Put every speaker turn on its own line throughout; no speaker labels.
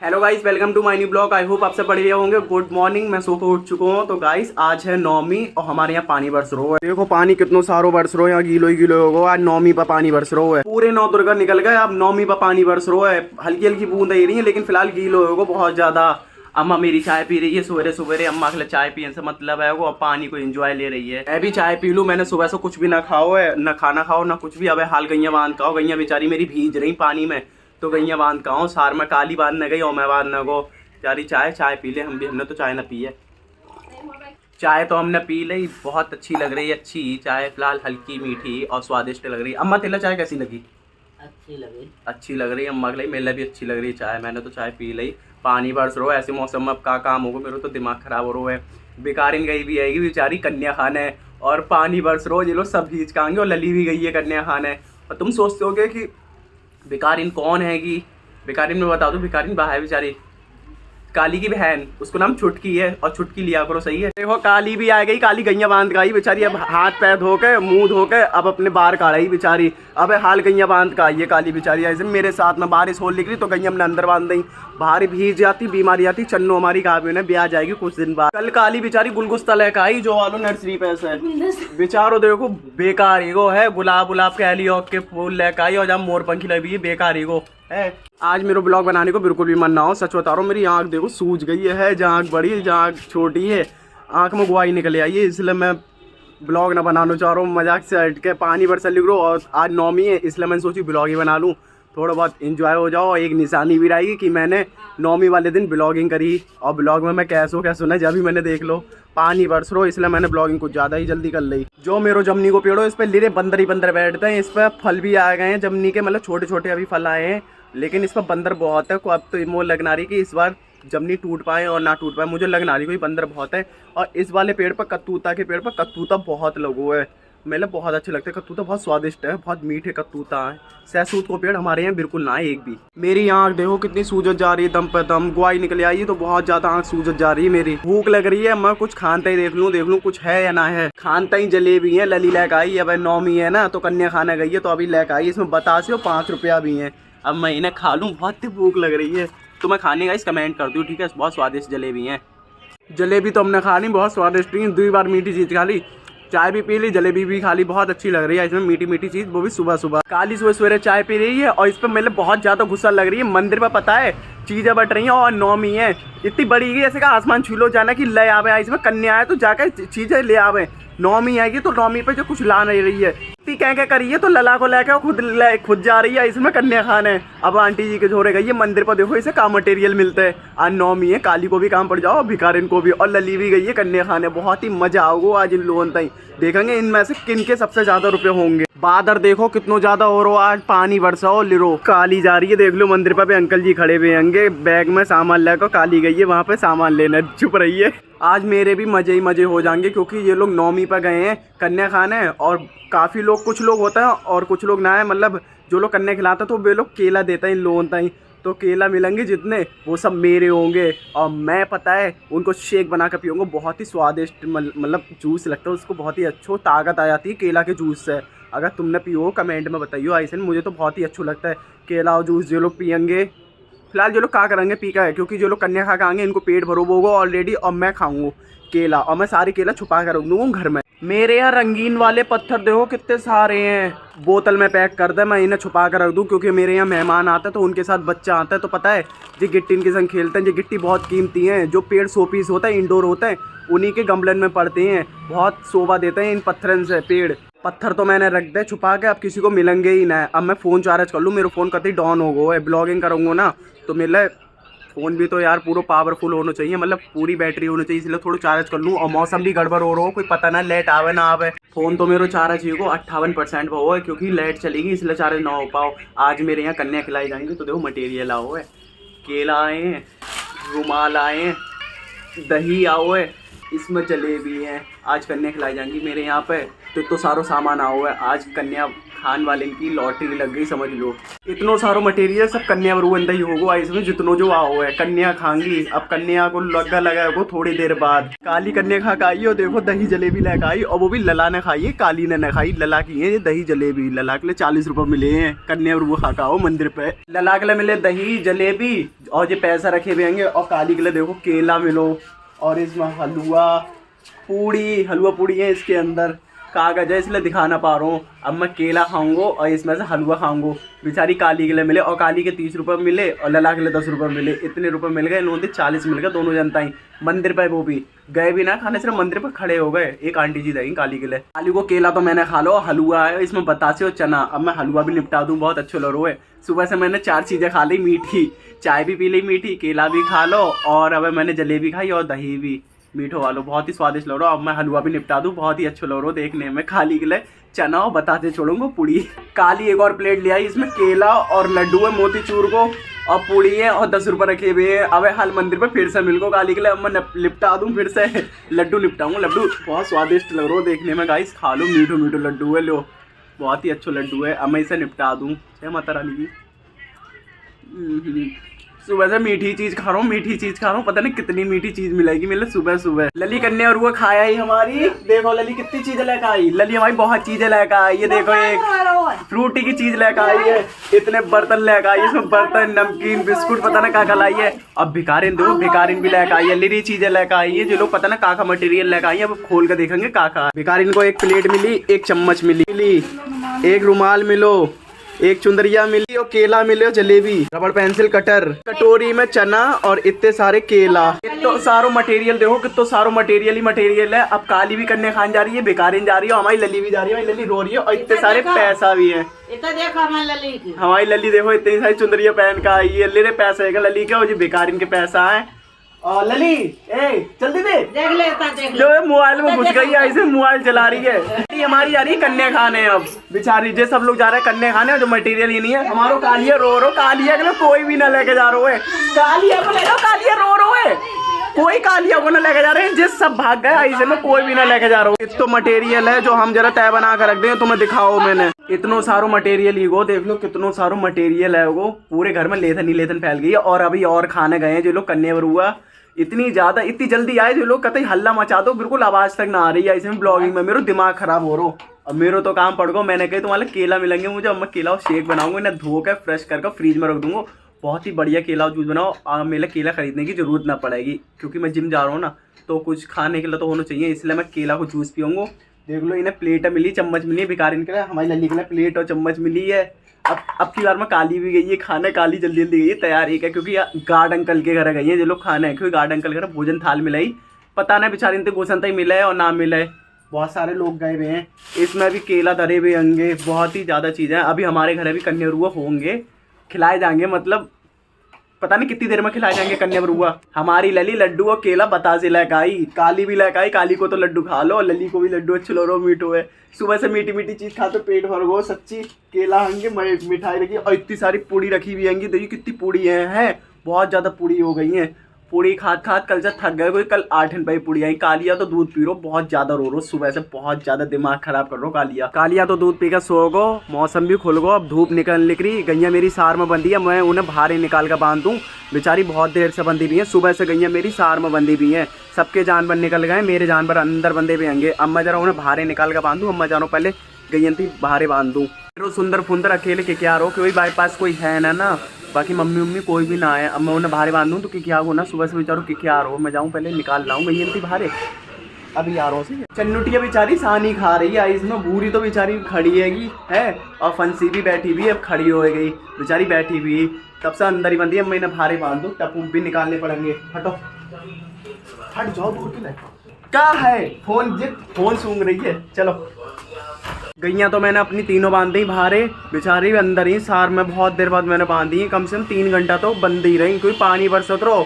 Hello guys, welcome to my new blog. I hope आप सब बढ़िया होंगे। Good morning. मैं सो के उठ चुका हूँ। तो गाइस आज है 9वीं और हमारे यहाँ पानी बरस रहा है। देखो पानी कितना सारो बरस रहा है, यहाँ गीलो ही गीलो होगा। आज 9वीं पर पानी बरस रहा है। पूरे 9 दुर्गा निकल गए, अब 9वीं पर पानी बरस रहा है। हल्की हल्की बूंद आई रही है, लेकिन फिलहाल गीलो होगा बहुत ज्यादा। अम्मा मेरी चाय पी रही है सवेरे सवेरे। अम्मा के लिए चाय पीने से मतलब है वो अब पानी को एंजॉय ले रही है। मैं भी चाय पी लूँ। मैंने सुबह से कुछ भी ना खाओ है, ना खाना खाओ ना कुछ भी। अब हाल गैया बांध खाओ। गैया बेचारी मेरी भीज रही पानी में, तो गैया बांध का सार में काली बांधने गई और मैं बांधने को चारी चाय पी ले। हमने तो चाय ना पी है। चाय तो हमने पी ली, बहुत अच्छी लग रही है। अच्छी चाय फिलहाल हल्की मीठी और स्वादिष्ट लग रही है। अम्मा तेला चाय कैसी लगी? अच्छी लग रही है अम्मा के लिए। मेरे लिए भी अच्छी लग रही है चाय। मैंने तो चाय पी ली। पानी बरस रो ऐसे मौसम में अब का काम होगा। मेरा तो दिमाग खराब हो रहा है। बेकारिन गई भी आएगी बेचारी कन्या खाने, और पानी बरस रो ये लोग सब भीज खाएंगे। और लली भी गई है कन्या खाने। और तुम सोचते होगे कि बेकारिन कौन हैगी? बेकारिन में बता दो, बेकारिन बाहर है बेचारी, काली की बहन। उसको नाम छुटकी है, और छुटकी लिया करो, सही है। देखो काली भी आ गई। काली गैया बांध गई बेचारी। अब हाथ पैर धो के मुंह धो के अब अपने बाहर काढ़ी बेचारी। अब हाल गैया बांध का ये काली बेचारी ऐसे मेरे साथ में बारिश हो निकली तो गैया हमने अंदर बांध दी। बाहर भीज जाती, बीमारी आती। चन्नो हमारी गाँव में ब्याह जाएगी कुछ दिन बाद। कल काली बेचारी गुलगुस्ता लेकर आई जो वालो नर्सरी पे से। बेचारो देखो बेकार ही गो है। गुलाब कह लियो के फूल लेकर आई और जब मोर पंखी लगी बेकार ही गो है। आज मेरे ब्लॉग बनाने को बिल्कुल भी मन ना हो। सच बता रहा हूँ, मेरी आँख देखो सूज गई है। जहाँ आँख बड़ी है जहाँ आँख छोटी है, आँख में गुआई निकल आई है। इसलिए मैं ब्लॉग ना बनाना चाह रहा हूँ। मजाक से हट के पानी बरसा लिख रहा हूँ। और आज 9वीं है इसलिए मैंने सोची ब्लॉग ही बना लूँ, थोड़ा बहुत एंजॉय हो जाओ। एक निशानी भी रहेगी कि मैंने 9वीं वाले दिन ब्लॉगिंग करी। और ब्लॉग में मैं कैसो ना जब भी मैंने देख लो पानी बरस रो, इसलिए मैंने ब्लॉगिंग कुछ ज़्यादा ही जल्दी कर ली। जो मेरो जमनी को पेड़ हो इस पर लिरे बंदर ही बंदर बैठते हैं। इस पर फल भी आ गए हैं जमनी के, मतलब छोटे छोटे अभी फल आए हैं, लेकिन इस पर बंदर बहुत है। को अब तो मोह लगना रही कि इस बार जमनी टूट पाए और ना टूट पाए। मुझे लगना रही कोई बंदर बहुत है। और इस वाले पेड़ पर कत्तूता के पेड़ पर कत्तूता बहुत लगो है। मतलब बहुत अच्छे लगते हैं। कत्तूता बहुत स्वादिष्ट है, बहुत मीठे कत्तूता है। सहसूत को पेड़ हमारे यहाँ बिल्कुल ना है एक भी। मेरी आँख देखो कितनी सूजत जा रही है, दम पे दम गुआई निकल आई है। तो बहुत ज्यादा आँख सूजत जा रही है मेरी। भूख लग रही है, मैं कुछ खानता ही देख लूँ कुछ है या ना है। खानता ही जलेबी है, लली लेकर आई। अब 9वीं है ना तो कन्या खाना गई है तो अभी लेकर आई। इसमें बतासे और 5 रुपया भी है। अब मैं इन्हें खा लूँ, बहुत भूख लग रही है। तो मैं खाने का इस कमेंट कर दूँ, ठीक है। बहुत स्वादिष्ट जलेबी है। जलेबी तो हमने खा ली, बहुत स्वादिष्ट है। 2 बार मीठी चीज़ खा ली, चाय भी पी ली, जलेबी भी खा ली। बहुत अच्छी लग रही है इसमें मीठी मीठी चीज़, वो भी सुबह सुबह। काली सुबह सवेरे चाय पी रही है और इस पर मतलब बहुत ज़्यादा गुस्सा लग रही है। मंदिर पर पता है चीज़ें बट रही हैं और 9वीं है इतनी बड़ी है जैसे कि आसमान छू लो जाना कि ले आवे। इसमें कन्या है तो जाकर चीज़ें ले आवे। 9वीं आएगी तो 9वीं पे जो कुछ ला नहीं रही है इतनी क्या करी है तो लला को लेकर खुद जा रही है इसमें कन्या खाने। अब आंटी जी के झोरे गई है मंदिर पर, देखो इसे काम मटेरियल मिलते हैं। आज 9वीं है, काली को भी काम पड़ जाओ, भिखारिन को भी, और लली भी गई है कन्या खाने। बहुत ही मजा आओगे आज इन लोगों तक। देखेंगे इनमें से किन के सबसे ज्यादा रुपए होंगे। बादर देखो कितना ज्यादा हो रहा, आज पानी बरसाओ लिरो। काली जा रही है, देख लो मंदिर पर भी अंकल जी खड़े हुए होंगे बैग में सामान लेकर। काली गई है वहां पे सामान लेने, चुप रही है। आज मेरे भी मजे ही मजे हो जाएंगे क्योंकि ये लोग 9वीं पर गए हैं कन्या खाने। और काफी लोग, कुछ लोग होता है और कुछ लोग ना है। मतलब जो लोग कन्या खिलाते तो वे लोग केला देते हैं इन लोगों तक। तो केला मिलेंगे जितने वो सब मेरे होंगे। और मैं पता है उनको शेक बना कर पीऊँगा, बहुत ही स्वादिष्ट। मतलब जूस लगता है उसको, बहुत ही अच्छा ताकत आ जाती है केला के जूस से। अगर तुमने पियो कमेंट में बताइयो ऐसे। मुझे तो बहुत ही अच्छा लगता है केला और जूस। जो लोग पियेंगे फिलहाल, जो लोग क्या करेंगे पी का है, क्योंकि जो लोग कन्या खा के आएंगे इनको पेट भरो होगा ऑलरेडी। और मैं खाऊंगा केला, और मैं सारे केला छुपा कर रख दूँगा घर में। मेरे यहाँ रंगीन वाले पत्थर देखो कितने सारे हैं, बोतल में पैक कर दे। मैं इन्हें छुपा कर रख दूँ क्योंकि मेरे यहाँ मेहमान आते हैं तो उनके साथ बच्चा आता है तो पता है जी गिट्टी इनके संग खेलते हैं। जी गिट्टी बहुत कीमती हैं। जो पेड़ शोपीस होता है इंडोर होते हैं उन्हीं के गमलन में पड़ते हैं, बहुत शोभा देते हैं इन पत्थरों से पेड़। पत्थर तो मैंने रख दे छुपा के, अब किसी को मिलेंगे ही ना। अब मैं फ़ोन चार्ज कर लूँ, मेरा फ़ोन कतई डाउन हो गया है। ब्लॉगिंग करूँगा ना तो मेरा फ़ोन भी तो यार पूरा पावरफुल होना चाहिए, मतलब पूरी बैटरी होनी चाहिए। इसलिए थोड़ा चार्ज कर लूँ। और मौसम भी गड़बड़ हो रहा हो, कोई पता ना लाइट आवे ना आवे। फ़ोन तो मेरा चार्ज ही को 58% वो है क्योंकि लाइट चलेगी इसलिए चार्ज ना हो पाओ। आज मेरे यहाँ कन्या खिलाई जाएंगी तो देखो मटेरियल आओ है। केला आए हैं, रुमाल आए हैं, दही आओ है, इसमें जलेबी हैं। आज कन्या खिलाई जाएंगी मेरे यहाँ पे तो सारो सामान आओ है। आज कन्या खान वाले की लॉटरी लग गई समझ लो। इतनो सारो मटेरियल सब कन्या बरू अंदर ही होगो इसमें जितनो जो आओ है। कन्या खांगी, अब कन्या को लगा थोड़ी देर बाद। काली कन्या खा खाई और देखो दही जलेबी लेकर आई, और वो भी लला ने खाई है, काली ने न खाई। लला की है ये दही जलेबी। लला के लिए 40 रुपए मिले हैं। कन्या बरू खा खाओ मंदिर पे। लला के लिए मिले दही जलेबी और ये पैसा रखे हुए होंगे। और काली के लिए देखो केला मिलो, और इसमें हलवा पूड़ी है इसके अंदर। कागज है इसलिए दिखा ना पा रहा हूँ। अब मैं केला खाऊंगा और इसमें से हलवा खाऊंगा। बेचारी काली के लिए मिले, और काली के 30 रुपये मिले और लला के लिए 10 रुपये मिले। इतने रुपए मिल गए, इन्होंने 40 मिल गए दोनों जनता ही। मंदिर पे वो भी गए भी ना खाने, सिर्फ मंदिर पर खड़े हो गए। एक आंटी जी देंगी काली के लिए। काली को केला तो मैंने खा लो, हलवा है इसमें बतासे और चना। अब मैं हलवा भी निपटा दूँ, बहुत अच्छे लग रहे है। सुबह से मैंने 4 चीज़ें खा ली मीठी, चाय भी पी ली मीठी, केला भी खा लो, और अब मैंने जलेबी खाई और दही भी मीठो वालो। बहुत ही स्वादिष्ट लग रहा हो। अब मैं हलवा भी निपटा दूँ, बहुत ही अच्छे लग रहा हो देखने में। खाली के लिए चना और बताते छोड़ूंगा पूड़ी। काली एक और प्लेट ले आई, इसमें केला और लड्डू है मोतीचूर को, और पूड़ी है और 10 रुपये रखे हुए हैं। अब हाल मंदिर पे फिर से मिल को काली के लिए। अब मैं निपटा दूँ फिर से, लड्डू निपटाऊंगा। लड्डू बहुत स्वादिष्ट लग रहा हो देखने में गाइस, खा लो। मीठो मीठो लड्डू है, लो बहुत ही अच्छा लड्डू है। अब मैं इसे निपटा दूँ। जय माता रानी की। सुबह से मीठी चीज खा रहा हूँ, पता नहीं कितनी मीठी चीज मिलेगी मेरे सुबह सुबह। लली कन्या और वो खाया ही हमारी। देखो लली कितनी चीजें लेकर आई। लली हमारी बहुत चीजें लेकर आई। ये देखो एक फ्रूटी की चीज लेकर आई है, इतने बर्तन लेकर आई। इसमें बर्तन, नमकीन, बिस्कुट, पता ना क्या लाई है। अब भिकारिन देखो, भिकारिन भी लेकर आई है। लिरी चीजें लेकर आई है, जो लोग पता ना का मटेरियल लेकर आई है। अब खोल कर देखेंगे का। भिकारिन को एक प्लेट मिली, एक चम्मच मिली, एक रुमाल मिलो, एक चुंदरिया मिली, और केला मिले, और जलेबी, रबड़ पेंसिल, कटर, कटोरी में चना और इतने सारे केला। इतना सारो मटेरियल देखो, कितना सारो मटेरियल ही मटेरियल है। अब काली भी कन्या खान जा रही है, बेकारिन जा रही है, हमारी लली भी जा रही है। हमारी लली रो रही है, और इतने सारे पैसा भी है। हमारी लली देखो इतनी सारी चुंदरिया पहन का आई है। ले पैसा है लली का, और ये बेकारिन के पैसा है। और लली जल्दी दे, देख ले जो मोबाइल में घुस गई है, ऐसे मोबाइल चला रही है। हमारी जा रही है कन्या खाने। अब बेचारी जे सब लोग जा रहे हैं कन्या खाने, जो मटेरियल ही नहीं है। हमारो कालिया रो कालिया के कोई भी ना लेके जा रहा है। कालिया को ले लो, कालिया रो है, कोई कालिया को ना लेके जा रहे हैं। जिस सब भाग गए ऐसे में कोई भी ना लेके जा रहा हूँ। इतना मटेरियल है जो हम जरा तय बना कर रख दें, तुम्हें दिखाओ। मैंने इतनो सारो मटेरियल ही गो, देख लो कितनो सारो मटेरियल है वो। पूरे घर में लेथन ही लेथन फैल गई है। और अभी और खाने गए हैं जो लोग कन्या बरुआ। इतनी ज्यादा इतनी जल्दी आए जो लोग कहते हल्ला मचा दो, बिल्कुल आवाज तक ना आ रही है इसमें ब्लॉगिंग में। मेरा दिमाग खराब हो रहा। अब मेरा तो काम पड़ गो। मैंने कही तुम्हारे केला मिलेंगे मुझे, अब मैं केला और शेक बनाऊंगा, इन्हें धो कर फ्रेश करके फ्रीज में रख दूंगा। बहुत ही बढ़िया केला जूस बनाओ। मेरे केला खरीदने की जरूरत ना पड़ेगी, क्योंकि मैं जिम जा रहा हूँ ना, तो कुछ खाने के लिए तो होना चाहिए, इसलिए मैं केला को जूस पीऊंगा। देख लो इन्हें प्लेट मिली, चम्मच मिली, भिखारिन के लिए। हमारी लल्ली के लिए प्लेट और चम्मच मिली है। अब की बार में काली भी गई है खाने। काली जल्दी गई है तैयार है, क्योंकि गार्ड अंकल के घर गई है जो लोग खाने हैं। क्योंकि गार्ड अंकल के घर भोजन थाल मिलाई, पता नहीं बेचारी इनसे गोसन तक मिला है और ना मिला है। बहुत सारे लोग गए हुए हैं। इसमें भी केला धरे हुए होंगे, बहुत ही ज़्यादा चीज़ें। अभी हमारे घर भी कन्या बरुआ होंगे, खिलाए जाएंगे, मतलब पता नहीं कितनी देर में खिलाए जाएंगे कन्या बरुआ। हमारी लली लड्डू और केला बतासे लेकर आई, काली भी लेकर आई। काली को तो लड्डू खा लो, और लली को भी लड्डू अच्छे लो, मीठो है। सुबह से मीठी मीठी चीज खा तो पेट भर गो सच्ची। केला होंगे, मिठाई रखी, और इतनी सारी पूड़ी रखी हुई होंगी। देखिए कितनी पूड़ी है, बहुत ज्यादा पूड़ी हो गई है। पूड़ी खाद कल से थक गए, कोई कल 8 रुपए पूड़ी आई। कालिया तो दूध पी रो, बहुत ज्यादा रो सुबह से, बहुत ज्यादा दिमाग खराब कर रो। कालिया तो दूध पी कर सो गो। मौसम भी खुल गो, अब धूप निकल रही। गैया मेरी सार में बंधी है, मैं उन्हें बाहर निकाल कर बांध दूँ। बेचारी बहुत देर से बंधी भी है, सुबह से गैया मेरी सार में बंधी भी है। सबके जानवर निकल गए, मेरे जानवर अंदर बंधे भी होंगे। अब मैं जरा उन्हें बाहर निकाल कर बांधूँ। अब मैं जानो पहले गैया थी बाहर बांध दूँ। सुंदर फुंदर अकेले के क्या रो, क्योंकि बाईपास कोई है ना, बाकी मम्मी उम्मी कोई भी ना आए। अब मैं उन्हें बाहर बांध दूँ तो क्या हो ना, सुबह से बेचारो क्या रो। मैं जाऊँ पहले निकाल लाऊँ गैया थी बाहर। अभी यारों से चन्नुटिया बेचारी सानी खा रही है इसमें। भूरी तो बेचारी खड़ी हैगी है, और फंसी भी बैठी भी, अब खड़ी हो गई बेचारी, बैठी भी तब से अंदर ही बंदी है। मैं इन्हें बाहर बांध दूँ, टप्पू भी निकालने पड़ेंगे। हटो, हट जाओ दूर के लिए। क्या है, फोन सूंघ रही है। चलो गैया तो मैंने अपनी तीनों बांध दी बाहर, बेचारी अंदर ही। सार में बहुत देर बाद मैंने बांधी, कम से कम 3 घंटा तो बंद ही रही, क्योंकि पानी बरसत रहो,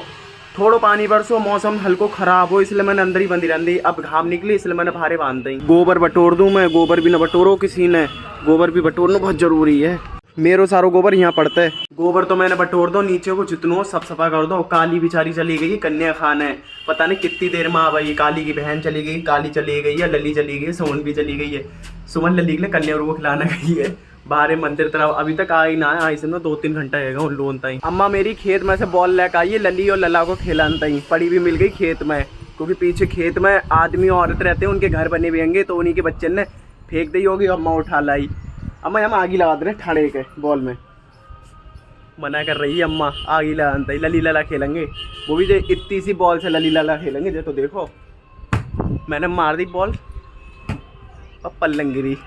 थोड़ा पानी बरसो, मौसम हल्को खराब हो, इसलिए मैंने अंदर ही बंदी रही। अब घाम निकली इसलिए मैंने बाहर बांध दी। गोबर बटोर दूँ मैं, गोबर भी ना बटोरो किसी ने, गोबर भी बटोरना बहुत जरूरी है। मेरो सारो गोबर यहाँ पड़ता है। गोबर तो मैंने बटोर दो, नीचे को जितनो सब सफा कर दो। काली बेचारी चली गई कन्या खाने, पता नहीं कितनी देर में आ गई। काली की बहन चली गई, काली चली गई है, लली चली गई, सोन भी चली गई है। सुमन लली के लिए कन्या को खिलाना गई है बाहर मंदिर तरफ, अभी तक आ ही ना है, ऐसे ना 2-3 घंटा है उन लोगों ताई। अम्मा मेरी खेत में से बॉल लेकर आई है, लली और लला को खिलाना ताई, पड़ी भी मिल गई खेत में, क्योंकि पीछे खेत में आदमी और औरत रहते हैं, उनके घर बने हुए होंगे, तो उन्हीं के बच्चे ने फेंक दी होगी, अम्मा उठा लाई। अम्मा हम आगे लगा दे रहे ठाड़े के बॉल में, मना कर रही है अम्मा, आगे लगाना ताई, लली लला खेलेंगे, वो भी इतनी सी बॉल से लली लला खेलेंगे। जो तो देखो मैंने मार दी बॉल, अब पल्लंग गिरी।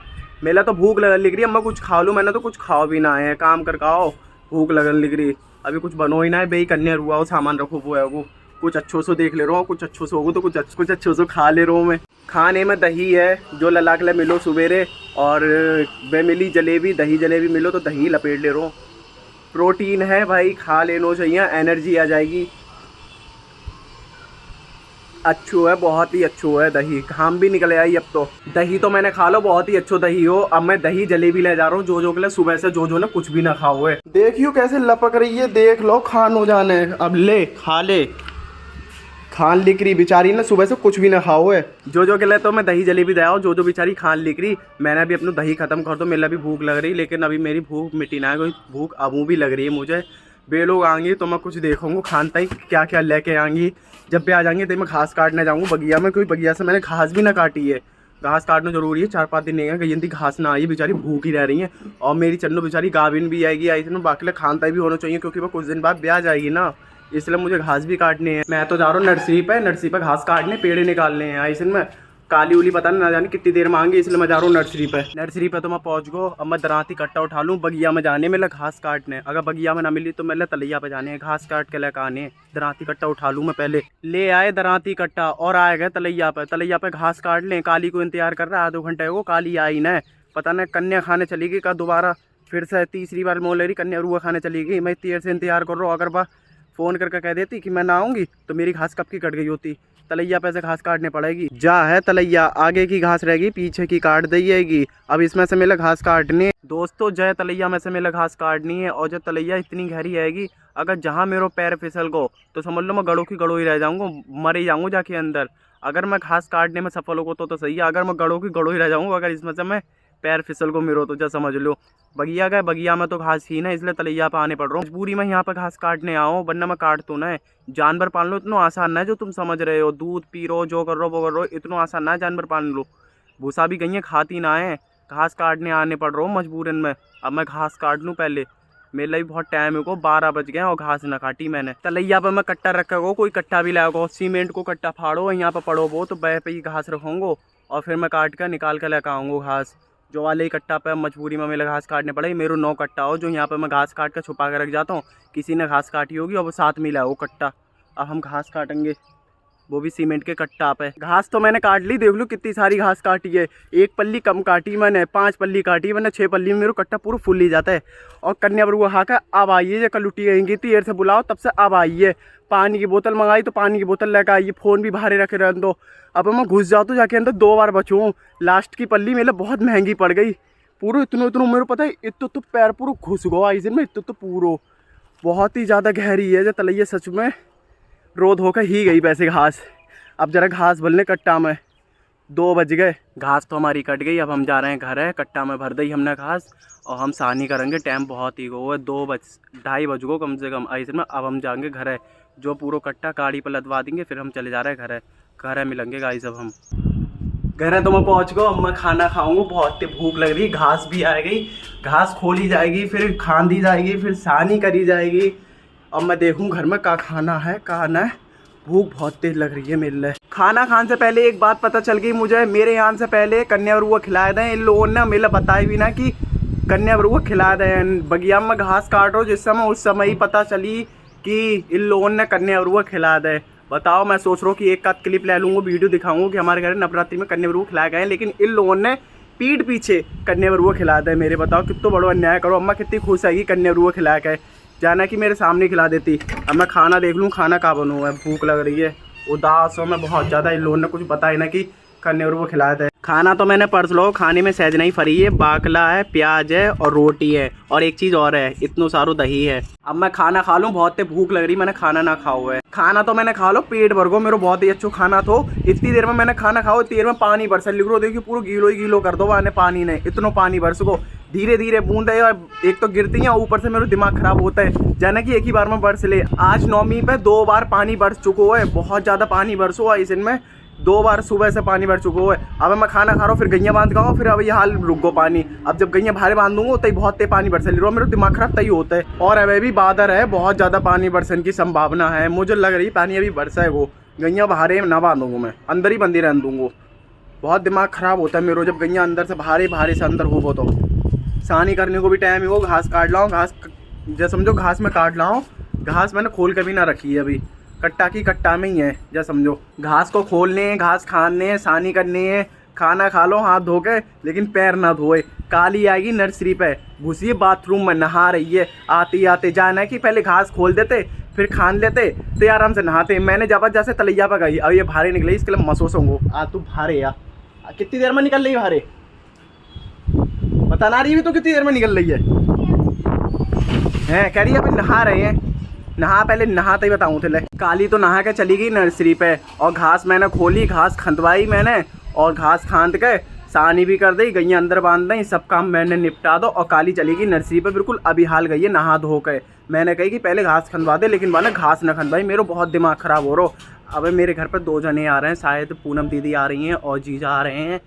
मेला तो भूख लगन लग रही है, अम्मा कुछ खा लूँ, मैंने तो कुछ खाओ भी ना है, काम कर खाओ, भूख लगन लग रही, अभी कुछ बनो ही ना है, बेई कन्या रुआ हो, सामान रखो वो है वो, कुछ अच्छो से देख ले रहा हूँ, कुछ अच्छो से होगा तो कुछ अच्छो से खा ले रहा हूँ मैं। खाने में दही है जो लला के लिए मिलो सवेरे, और वे मिली जलेबी, दही जलेबी मिलो तो दही लपेट ले रहा हूँ, प्रोटीन है भाई, खा लेना चाहिए, एनर्जी आ जाएगी। अच्छो है, बहुत ही अच्छो है दही, घाम भी निकल आई अब तो। दही तो मैंने खा लो, बहुत ही अच्छो दही हो। अब मैं दही जलेबी ले जा रहा हूँ जो के लिए, सुबह से जो ने कुछ भी ना खाओ है। देखियो कैसे लपक रही है, देख लो, खान हो जाने, अब ले खा ले, खान लिख रही बेचारी ने, सुबह से कुछ भी ना खाओ है। जो के लिए तो मैं दही जलेबी दे आओ, जो बेचारी खान लिख रही, मैंने अभी अपना दही खत्म कर दो, मेरा भी भूख लग रही, लेकिन अभी मेरी भूख मिटी ना है, कोई भूख अबू भी लग रही है मुझे। बे लोग आएंगी तो मैं कुछ देखूंगा, खानता ही क्या क्या लेके आएंगी, जब भी आ जाएंगे तो मैं घास काटने जाऊँगा बगिया में, क्योंकि बगिया से मैंने घास भी ना काटी है, घास काटना जरूरी है, 4-5 दिन नहीं है गई घास ना आई, बेचारी भूख ही रह रही है। और मेरी चन्नू बेचारी गाभिन भी आएगी, आई थी बाकी खानता भी होना चाहिए, क्योंकि वो कुछ दिन बाद ब्याह जाएगी ना, इसलिए मुझे घास भी काटने हैं। मैं तो जा रहा हूँ नर्सरी पे घास काटने, पेड़ निकालने हैं, ऐसे में काली उली पता ना जाने कितनी देर मांगी, इसलिए मैं जा रहा हूँ नर्सरी पे तो मैं पहुँच गो। अब मैं दराती कट्टा उठा लूँ, बगिया में जाने में घास काटने, अगर बगिया में ना मिली तो मैं तलैया पे जाने, घास काट के लेकर आने, दराती कट्टा उठा लूँ मैं पहले। ले आए दराती कट्टा और आए गए तलैया पे घास काट लें। काली को इंतजार कर रहा है, आधे घंटे को, काली आई ना, पता नहीं कन्या खाने चली गई का, दोबारा फिर से तीसरी बार मोल ले रही, कन्या रुआ खाने चली गई। मैं देर से इंतजार कर रहा हूँ, अगर बा फ़ोन करके कह देती कि मैं ना आऊँगी तो मेरी घास कब की कट गई होती। तलैया पे से घास काटने पड़ेगी, जा है तलैया, आगे की घास रहेगी, पीछे की काट देगी। अब इसमें से मिले घास काटनी दोस्तों, जय तलैया में से मिले घास काटनी है। और जब तलैया इतनी गहरी आएगी, अगर जहाँ मेरा पैर फिसल गो तो समझ लो मैं गड़ों की गड़ो ही रह जाऊँगा, मर ही जाऊँगा जाके अंदर। अगर मैं घास काटने में सफल होगा तो सही है, अगर मैं गड़ों की गड़ो ही रह जाऊँगा, अगर इसमें से मैं पैर फिसल को मिलो तो जा समझ लो। बगिया गए, बगिया में तो घास ही ना, इसलिए तलैया पे आने पड़ रहा हूँ, मजबूरी में यहाँ पे घास काटने आओ, वरना मैं काट तो ना। जानवर पाल लो इतना आसान ना है जो तुम समझ रहे हो, दूध पी रो, जो कर रो वो कर रो, इतना आसान ना है जानवर पाल लो। भूसा भी गई है, खाती ना है, घास काटने आने पड़ रहा हूँ मजबूरन में। अब मैं घास काट लूँ पहले, मेरे लिए भी बहुत टाइम है को, 12 बज गए और घास ना काटी मैंने। तलैया पर मैं कट्टा रखा गो, कोई कट्टा भी लाओ, सीमेंट को कट्टा फाड़ो, यहाँ पर पड़ो वो, तो बै पे ही घास रखूँगो, और फिर मैं काट कर निकाल कर लेकर आऊँगो घास। जो वाले ही कट्टा पे मजबूरी में मेरे घास काटने पड़े, मेरे 9 कट्टा हो जो यहाँ पे मैं घास काट कर छुपा कर रख जाता हूँ, किसी ने घास काटी होगी और वो साथ मिला है वो कट्टा। अब हम घास काटेंगे, वो भी सीमेंट के कट्टा पे। घास तो मैंने काट ली, देख लो कितनी सारी घास काटी है, 1 पल्ली कम काटी मैंने, 5 पल्ली काटी मैंने, 6 पल्ली में मेरा कट्टा पूरा फुल ही जाता है। और कन्या बरुआ खाकर अब आइए, जो कल लुटी गई थी, देर से बुलाओ तब से अब आइए। पानी की बोतल मंगाई तो पानी की बोतल लेकर आइए, फ़ोन भी बाहर रखे रहने दो। अब मैं घुस जाऊँ तो जाके अंदर 2 बार बचूँ, लास्ट की पल्ली मेरे बहुत महंगी पड़ गई, पूरा इतना मेरे पता है, इतना तो पैर पूरा घुस गो आई में, इतना तो पूरा बहुत ही ज़्यादा गहरी है, जो तलैया सच में रोध होकर ही गई वैसे घास। अब जरा घास भरने कट्टा में, 2 बज गए, घास तो हमारी कट गई। अब हम जा रहे हैं घर है, कट्टा में भर दी हमने घास, और हम सानी करेंगे, टाइम बहुत ही गो है, 2-2:30 बज गो कम से कम ऐसे में। अब हम जाएंगे घर है, जो पूरा कट्टा गाड़ी पर लदवा देंगे, फिर हम चले जा रहे हैं घर है मिलेंगे गाइस। अब हम घर है तो मैं पहुँच गो, अब मैं खाना खाऊंगा, बहुत भूख लग रही, घास भी आ गई, घास खोली जाएगी, फिर खान दी जाएगी, फिर सानी करी जाएगी। अब मैं देखूँ घर में क्या खाना है क्या ना, भूख बहुत तेज लग रही है मेरे लिए। खाना खाने से पहले एक बात पता चल गई मुझे, मेरे यहाँ से पहले कन्या बरुआ खिलाए दें इन लोगों ने, मेरे बताए भी ना कि कन्या बरुआ खिला दें। बगिया में घास काट रहा हूँ जिस समय, उस समय ही पता चली कि इन लोगों ने कन्या बरुआ खिला दें। बताओ, मैं सोच रहा हूँ कि एक आध क्लिप ले लूँगा, वीडियो दिखाऊंगा कि हमारे घर नवरात्रि में कन्या बरुआ खिलाए गए, लेकिन इन लोगों ने पीठ पीछे कन्या बरुआ खिला दें मेरे। बताओ कितना बड़ा अन्याय करो। अम्मा कितनी खुश आएगी कन्या बरुआ खिला के, जाना कि मेरे सामने खिला देती। अब मैं खाना देख लूँ खाना कहाँ बना हुआ है, भूख लग रही है, उदास हो मैं बहुत ज़्यादा। इन लोगों ने कुछ बताया ना कि कन्नेरू को खिलाए थे। खाना तो मैंने परस लो, खाने में सहज नहीं फरी है, बाकला है, प्याज है और रोटी है और एक चीज़ और है, इतनो सारो दही है। अब मैं खाना खा लूँ, बहुत भूख लग रही, मैंने खाना ना खाओ है। खाना तो मैंने खा लो, पेट भर गो, मेरा बहुत ही अच्छा खाना तो। इतनी देर में मैंने खाना खाओ, इतनी देर में पानी बरस लिख रो, देखिए पूरा गीलो ही गीलो कर दो वाने पानी ने, इतना पानी बरस गो। धीरे धीरे बूंदे और एक तो गिरती हैं, ऊपर से मेरा दिमाग खराब होता है जाना कि एक ही बार में बरस ले। आज नौमी पे 2 बार पानी बरस चुको है, बहुत ज़्यादा पानी बरसो हुआ इस दिन में, 2 बार सुबह से पानी भर चुका है। अब मैं खाना खा रहा हूँ, फिर गैया बांध गाऊँ, फिर अब ये हाल रुक गो पानी। अब जब गैया भारे बांधूंगा तभी बहुत तेज पानी बरसे ले रहा, मेरा दिमाग खराब तभी होता है। और अभी भी बादल है, बहुत ज़्यादा पानी बरसने की संभावना है, मुझे लग रही पानी अभी बरसा है। वो गैया बाहरे ना बांधूंगा, मैं अंदर ही बंदी रहने दूंगा। बहुत दिमाग खराब होता है मेरा जब गैया अंदर से भारे से अंदर हो। तो सानी करने को भी टाइम ही हो, घास काट लाऊँ, घास जैसे समझो घास में काट लाऊँ। घास मैंने खोल के भी ना रखी है, अभी कट्टा की कट्टा में ही है, जैसे समझो घास को खोलने हैं, घास खाने हैं, सानी करनी है, खाना खा लो हाथ धो के, लेकिन पैर ना धोए। काली आएगी नर्सरी पे, घुसी बाथरूम में नहा रही है, आते आते जाना है कि पहले घास खोल देते फिर खान लेते तो आराम से नहाते। मैंने जबरदस्त तलैया पर गई, अब ये भारे निकले, इसके लिए मसोस होंगे। तू भारे यार, कितनी देर में निकल रही भारे, बता ना रही भी तो कितनी देर में निकल रही है कह रही है अभी नहा रहे हैं। नहा, पहले नहाते ही बताऊँ थे। काली तो नहा के चली गई नर्सरी पे, और घास मैंने खोली, घास खंदवाई मैंने, और घास खांद के सानी भी कर दी, गैया अंदर बांध दी, सब काम मैंने निपटा दो। और काली चली गई नर्सरी पे, बिल्कुल अभी हाल गई है नहा धो के। मैंने कही कि पहले घास खंदवा दे, लेकिन मैंने घास न खंदवाई, मेरा बहुत दिमाग ख़राब हो रहा। अब मेरे घर पर 2 जने आ रहे हैं, शायद पूनम दीदी आ रही हैं और जीजा आ रहे हैं।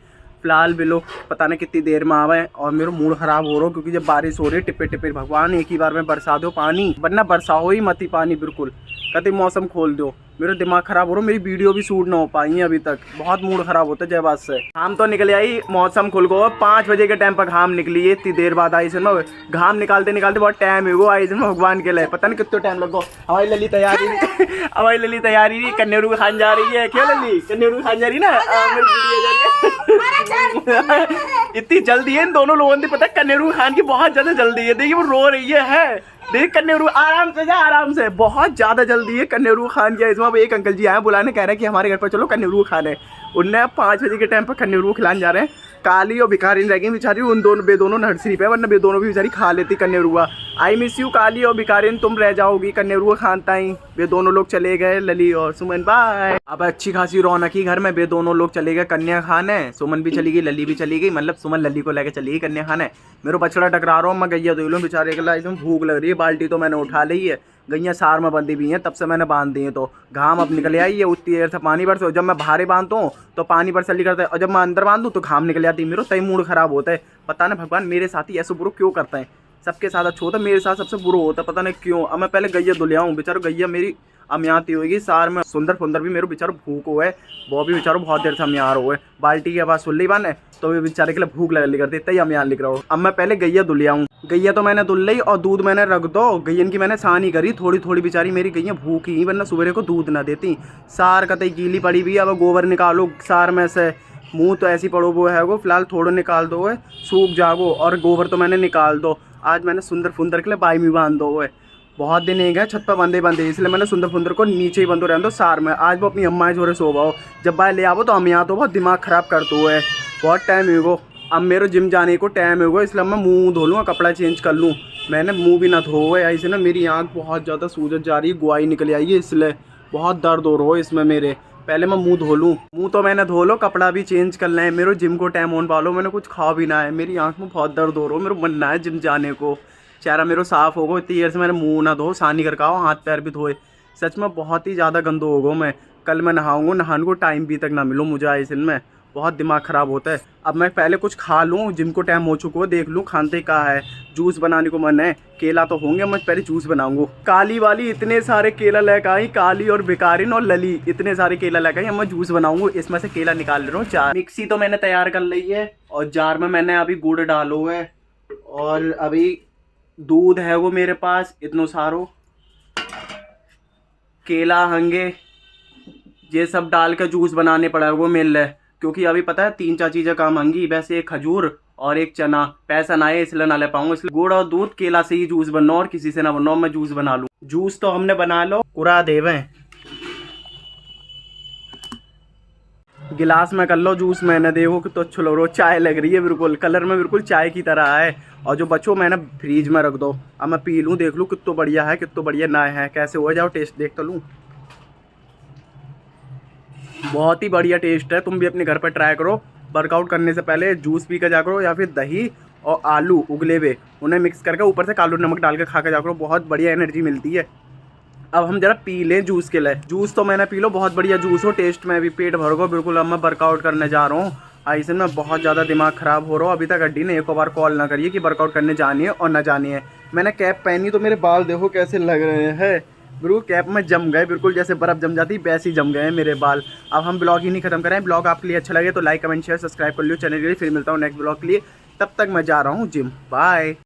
फिलहाल भी लोग पता नहीं कितनी देर में आवे, और मेरा मूड ख़राब हो रहा क्योंकि जब बारिश हो रही है टिपे टिपे, भगवान एक ही बार में बरसा दो पानी, वरना बरसाओ ही मत ही पानी, बिल्कुल कभी मौसम खोल दो। मेरा दिमाग ख़राब हो रहा, मेरी वीडियो भी शूट ना हो पाई है अभी तक, बहुत मूड ख़राब होता है जय बात से। घाम तो निकल आई, मौसम खुल गो, 5 बजे के टाइम पर घाम निकली है, इतनी देर बाद आई से मैं घाम निकालते निकालते बहुत टाइम है वो आई से भगवान के लिए, पता नहीं कितना टाइम लगो। हमारी लली तैयारी हमारी लली तैयारी नहीं, कन्नेरू खान जा रही है, क्यों लली कन्नेरू खान जा रही ना, इतनी जल्दी है इन दोनों लोगों ने, पता है कन्नेरू खान की बहुत ज़्यादा जल्दी है। देखिए वो रो रही है, देख कन्नेरू आराम से जा, आराम से, बहुत ज़्यादा जल्दी है कन्नेरू खान की। इसमें अब एक अंकल जी आए बुलाने, कह रहे हैं कि हमारे घर पर चलो कन्नेरू खाने। उनने 5 बजे के टाइम पर कन्नेरू खिलाने जा रहे हैं। काली और भिखारी रह गई बेचारी, उन दोनों बेदोनों नर्सरी पे, वरना बेदोनों भी बेचारी खा लेती कन्नेरुआ। आई मिस यू काली और भिखारी, तुम रह जाओगी कन्नेरुआ खानता ही। वे दोनों लोग चले गए, लली और सुमन बाय। अब अच्छी खासी रौनक ही घर में, वे दोनों लोग चले गए कन्या खाने, सुमन भी चली गई, लली भी चली गई, मतलब सुमन लली को लेकर चली गई कन्या खाने। मेरा बछड़ा टकरा रहा हूँ, मैं गैया धो लूँ, बेचारे के लिए भूख लग रही है। बाल्टी तो मैंने उठा ली है, गैया सार में बंधी भी हैं, तब से मैंने बांध दी है। तो घाम अब निकल आई है, उतनी देर से पानी बरसो, जब मैं बाहर बांधता हूँ तो पानी बरसली करता है, और जब मैं अंदर बांधूँ तो घाम निकल जाती है। मेरा तय मूड खराब होता है, पता नहीं भगवान मेरे साथ ही ऐसे बुरा क्यों करता है। सबके साथ अच्छा होता है, मेरे साथ सबसे बुरा होता है, पता नहीं क्यों। अब मैं पहले गैया धुलिया हूँ, बेचारा गैया मेरी अमियाती होगी सार में, सुंदर फुंदर भी मेरे बेचारा भूख हो है, वो भी बेचारा बहुत देर से अमियार हो है। बाल्टी की आवाज़ सुन ली बाने तो वे बेचारे के लिए भूख लग करती, इतना ही अमियार लिख रहा हूँ। अब मैं पहले गैया धुलिया हूँ, गैया तो मैंने धुल ली और दूध मैंने रख दो, गैयन की मैंने सानी करी थोड़ी थोड़ी, बेचारी मेरी गैया भूखी ही, वरना सुबह को दूध ना देती। सार कतई गीली पड़ी भी, अब गोबर निकालो सार में से, मुँह तो ऐसी पड़ो वो है, वो फिलहाल थोड़ा निकाल दो है, सूख जागो, और गोबर तो मैंने निकाल दो। आज मैंने सुंदर फुंदर के लिए बाई में बांध दो है, बहुत दिन नहीं गए छत पर बंदे, इसलिए मैंने सुंदर फुंदर को नीचे ही बंदो रहने दो सार में। आज वो अपनी अम्मा जोरे सो पाओ, जब बाय ले आओ तो हम यहाँ तो बहुत दिमाग ख़राब करते हुए, बहुत टाइम हुआ। अब मेरे जिम जाने को टाइम हुआ, इसलिए मैं मुँह धो लूँ, कपड़ा चेंज कर लूँ। मैंने मुँह भी ना धो हुआ है, ऐसे ना मेरी आँख बहुत ज़्यादा सूजत जा रही है, गुआई निकल आई है, इसलिए बहुत दर्द हो रहा है इसमें मेरे। पहले मैं मुँह धो लूँ, मुँह तो मैंने धो लो, कपड़ा भी चेंज कर लें, मेरे जिम को टाइम होने वालो, मैंने कुछ खा भी ना है, मेरी आँख में बहुत दर्द हो रहा है, मेरा मन ना है जिम जाने को। चेहरा मेरा साफ़ होगा, इतनी देर से मैंने मुंह ना धो, सानी कर आओ, हाथ पैर भी धोए, सच में बहुत ही ज़्यादा गंदो होगा मैं। कल मैं नहाऊंगा, नहाने को टाइम भी तक ना मिलो मुझे, इस दिन में बहुत दिमाग ख़राब होता है। अब मैं पहले कुछ खा लूँ, जिम को टाइम हो चुका है, देख लूँ खानते का है। जूस बनाने को मन है, केला तो होंगे, मैं पहले जूस बनाऊंगा। काली वाली इतने सारे केला लेकर आई, काली और भिखारिन और लली इतने सारे केला लेकर आई, मैं जूस बनाऊंगा। इसमें से केला निकाल ले रहा हूँ 4। मिक्सी तो मैंने तैयार कर ली है, और जार में मैंने अभी गुड़ डालो है, और अभी दूध है वो मेरे पास इतनो सारो, केला हंगे, ये सब डाल के जूस बनाने पड़ा वो मिल रहा है, क्योंकि अभी पता है 3-4 चीज़ें काम हंगी, वैसे एक खजूर और एक चना, पैसा ना है इसलिए ना ले पाऊंगा, इसलिए गुड़ और दूध केला से ही जूस बनना, और किसी से ना बनाओ, मैं जूस बना लूँ। जूस तो हमने बना लो, कुरा देवे गिलास में कर लो जूस। मैंने देखो कि तो अच्छा लग रहा है, चाय लग रही है बिल्कुल, कलर में बिल्कुल चाय की तरह है। और जो बच्चों मैंने फ्रीज में रख दो, अब मैं पी लूँ, देख लूँ कितना बढ़िया है कितना बढ़िया ना है, कैसे हो जाओ टेस्ट देख तो लूँ। बहुत ही बढ़िया टेस्ट है, तुम भी अपने घर पर ट्राई करो। वर्कआउट करने से पहले जूस पी के जा करो, या फिर दही और आलू उगले हुए उन्हें मिक्स करके ऊपर से कालू नमक डाल के खा के जा करो, बहुत बढ़िया एनर्जी मिलती है। अब हम जरा पी लें जूस के लिए। जूस तो मैंने पी लो, बहुत बढ़िया जूस हो, टेस्ट में भी पेट भर गो बिल्कुल। अब मैं वर्कआउट करने जा रहा हूँ। ऐसे में बहुत ज़्यादा दिमाग ख़राब हो रहा हो। अभी तक अड्डी ने एक बार कॉल ना करिए कि वर्कआउट करने जानी है और ना जानी है। मैंने कैप पहनी तो मेरे बाल देखो कैसे लग रहे हैं बिल्कुल, कैप में जम गए बिल्कुल, जैसे बर्फ़ जम जाती वैसे ही जम गए हैं मेरे बाल। अब हम ब्लॉग ही नहीं खत्म करें। ब्लॉग आपके लिए अच्छा लगे तो लाइक कमेंट शेयर सब्सक्राइब कर लियो चैनल के लिए। फिर मिलता हूँ नेक्स्ट ब्लॉग के लिए, तब तक मैं जा रहा हूँ जिम। बाय।